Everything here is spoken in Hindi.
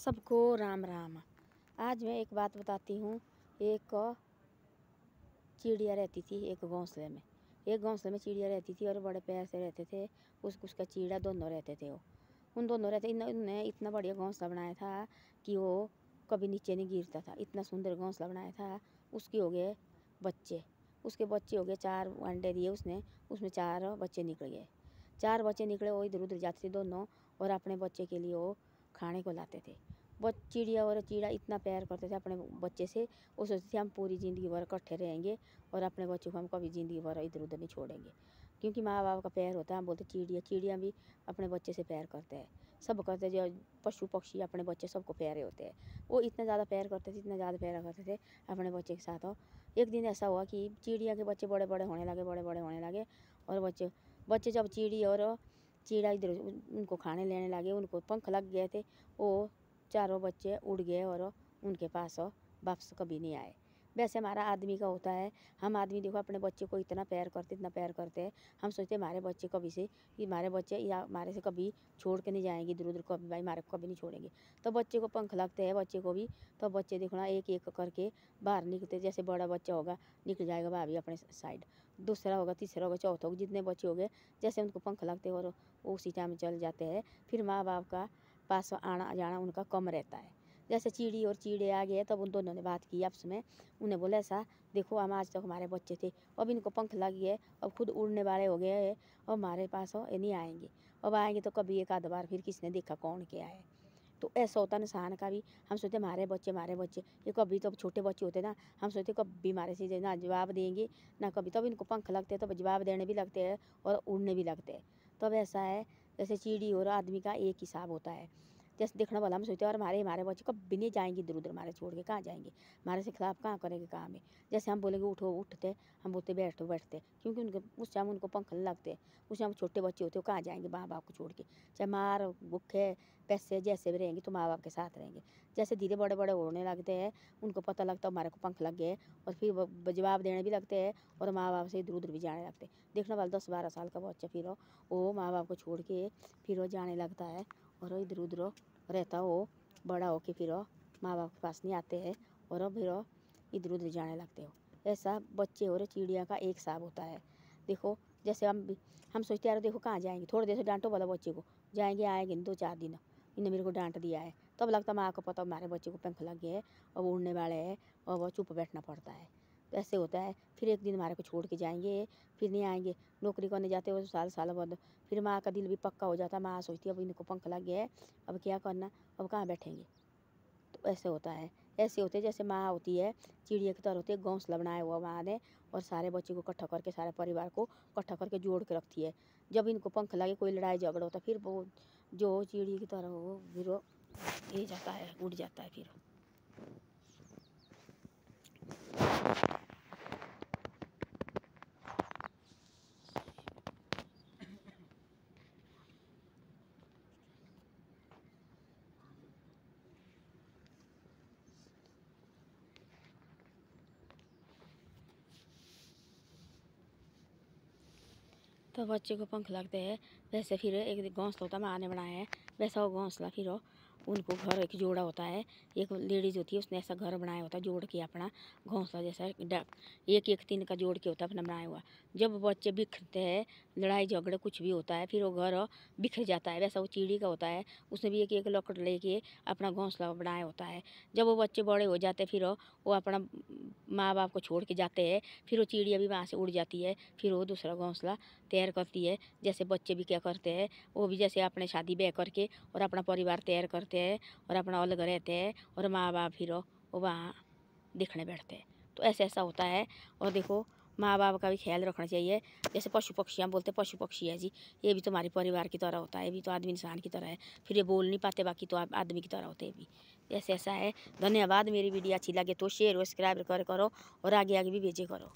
सबको राम राम। आज मैं एक बात बताती हूँ। एक चिड़िया रहती थी एक घोंसले में। एक घोंसले में चिड़िया रहती थी और बड़े प्यार से रहते थे। उसका चिड़ा दोनों रहते थे। उन दोनों रहते उन्होंने इतना बढ़िया घोंसला बनाया था कि वो कभी नीचे नहीं गिरता था। इतना सुंदर घोंसला बनाया था। उसके हो गए बच्चे। उसके बच्चे हो गए 4 अंडे दिए उसने। उसमें 4 बच्चे निकल गए। 4 बच्चे निकले। वो इधर उधर जाते थे दोनों और अपने बच्चे के लिए वो खाने को लाते थे। चिड़िया और चिड़ा इतना प्यार करते थे अपने बच्चे से। वो सोचते थे हम पूरी ज़िंदगी भर इकट्ठे रहेंगे और अपने बच्चों को हम कभी ज़िंदगी भर इधर उधर नहीं छोड़ेंगे। क्योंकि माँ बाप का प्यार होता है। हम बोलते चिड़िया भी अपने बच्चे से प्यार करते हैं। सब करते जो पशु पक्षी अपने बच्चे सबको प्यारे होते हैं। वो इतना ज़्यादा प्यार करते थे, इतना ज़्यादा प्यार करते थे अपने बच्चे के साथ। एक दिन ऐसा हुआ कि चिड़िया के बच्चे बड़े बड़े होने लगे और बच्चे जब चिड़ी और चिड़ा इधर उनको खाने लेने लगे, उनको पंख लग गए थे। वो चारों बच्चे उड़ गए और उनके पास वापस कभी नहीं आए। वैसे हमारा आदमी का होता है। हम आदमी देखो अपने बच्चे को इतना प्यार करते हैं। हम सोचते हमारे बच्चे कभी से कि हमारे बच्चे या हमारे से कभी छोड़ के नहीं जाएंगे इधर उधर, कभी भाई हमारे को कभी नहीं छोड़ेंगे। तो बच्चे को पंख लगते हैं बच्चे को भी। तो बच्चे देखो ना एक एक करके बाहर निकलते। जैसे बड़ा बच्चा होगा निकल जाएगा भाभी अपने साइड, दूसरा होगा, तीसरा होगा, चौथा होगा, जितने बच्चे हो गए जैसे उनको पंख लगते हैं और उसी टाइम चल जाते हैं। फिर माँ बाप का पास आना जाना उनका कम रहता है। जैसे चिड़ी और चिड़े आ गए तब उन दोनों ने बात की आपस में। उन्हें बोला ऐसा देखो हम आज तक हमारे बच्चे थे, अब इनको पंख लग गए, अब खुद उड़ने वाले हो गए हैं और हमारे पास ये नहीं आएंगे। अब आएंगे तो कभी एक आध बार फिर किसने देखा कौन क्या है। तो ऐसा होता इंसान का भी। हम सोचते हमारे बच्चे ये कभी तो छोटे बच्चे होते ना, हम सोचते कभी हमारे से ना जवाब देंगे ना कभी। तब इनको पंख लगते हैं तब जवाब देने भी लगते हैं और उड़ने भी लगते हैं। तब ऐसा है जैसे चिड़ी और आदमी का एक हिसाब होता है। जैसे देखना वाला हम सोचते हैं और हमारे बच्चे कभी नहीं जाएंगे इधर उधर, हमारे छोड़ के कहाँ जाएंगे, हमारे से खिलाफ कहाँ करेंगे काम है। जैसे हम बोलेंगे उठो उठते, हम बोलते बैठो बैठते। क्योंकि उनके उस टाइम उनको पंख लगते हैं। उस टाइम छोटे बच्चे होते हो कहाँ जाएंगे माँ बाप को छोड़ के। चाहे मार भूखे पैसे जैसे भी रहेंगे तो माँ बाप के साथ रहेंगे। जैसे धीरे बड़े बड़े होने लगते हैं उनको पता लगता है हमारे को पंख लग गए और फिर जवाब देने भी लगते हैं और माँ बाप से इधर उधर भी जाने लगते हैं। देखने वाला 10-12 साल का बच्चा फिर वो माँ बाप को छोड़ के फिर वो जाने लगता है और इधर उधर रहता हो। बड़ा हो के फिर माँ बाप के पास नहीं आते हैं और फिर इधर उधर जाने लगते हो। ऐसा बच्चे और चिड़िया का एक हिसाब होता है। देखो जैसे हम सोचते यार देखो कहाँ जाएंगे, थोड़ी देर से डांटो वाला बच्चे को, जाएंगे आएंगे नहीं 2-4 दिन, इन्हें मेरे को डांट दिया है। तब लगता माँ को पता हमारे बच्चे को पंख लग गए हैं और वो उड़ने वाले हैं और वो चुप बैठना पड़ता है। तो ऐसे होता है। फिर एक दिन हमारे को छोड़ के जाएंगे फिर नहीं आएंगे। नौकरी करने जाते हो साल बाद फिर माँ का दिल भी पक्का हो जाता। माँ सोचती है अब इनको पंख लग गया है, अब क्या करना, अब कहाँ बैठेंगे। तो ऐसे होता है। ऐसे होते जैसे माँ होती है चिड़िया की तरह होती है। घोंसला बनाया हुआ माँ ने और सारे बच्चों को इकट्ठा करके, सारे परिवार को इकट्ठा करके जोड़ के रखती है। जब इनको पंख लगे कोई लड़ाई झगड़ा होता फिर वो जो चिड़िया की तरह हो फिर वो ये जाता है, उड़ जाता है फिर। तो बच्चे को पंख लगते हैं। वैसे फिर एक घोंसला होता है माँ ने बनाया है, वैसा वो घोंसला फिर उनको घर एक जोड़ा होता है। एक लेडीज होती है उसने ऐसा घर बनाया होता है जोड़ के अपना घोंसला जैसा एक एक तीन का जोड़ के होता है अपना बनाया हुआ। जब बच्चे बिखरते हैं, लड़ाई झगड़े कुछ भी होता है फिर वो घर बिखर जाता है। वैसा वो चिड़ी का होता है, उसने भी एक एक लकड़ लेके अपना घोंसला बनाया होता है। जब वो बच्चे बड़े हो जाते हैं फिर वो अपना माँ बाप को छोड़ के जाते हैं। फिर वो चिड़िया भी वहाँ से उड़ जाती है। फिर वो दूसरा घोंसला तैयार करती है। जैसे बच्चे भी क्या करते हैं, वो भी जैसे अपने शादी ब्याह करके और अपना परिवार तैयार करते हैं और अपना अलग रहते हैं और माँ बाप फिर वो वहाँ देखने बैठते हैं। तो ऐसा ऐसा होता है। और देखो माँ बाप का भी ख्याल रखना चाहिए। जैसे पशु पक्षी, हम बोलते पशु पक्षी है जी, ये भी तो हमारे परिवार की तरह होता है, ये भी तो आदमी इंसान की तरह है। फिर ये बोल नहीं पाते बाकी तो आदमी की तरह होते हैं भी। ऐसे ऐसा है। धन्यवाद। मेरी वीडियो अच्छी लगे तो शेयर और सब्सक्राइब करो और आगे आगे भी भेजे करो।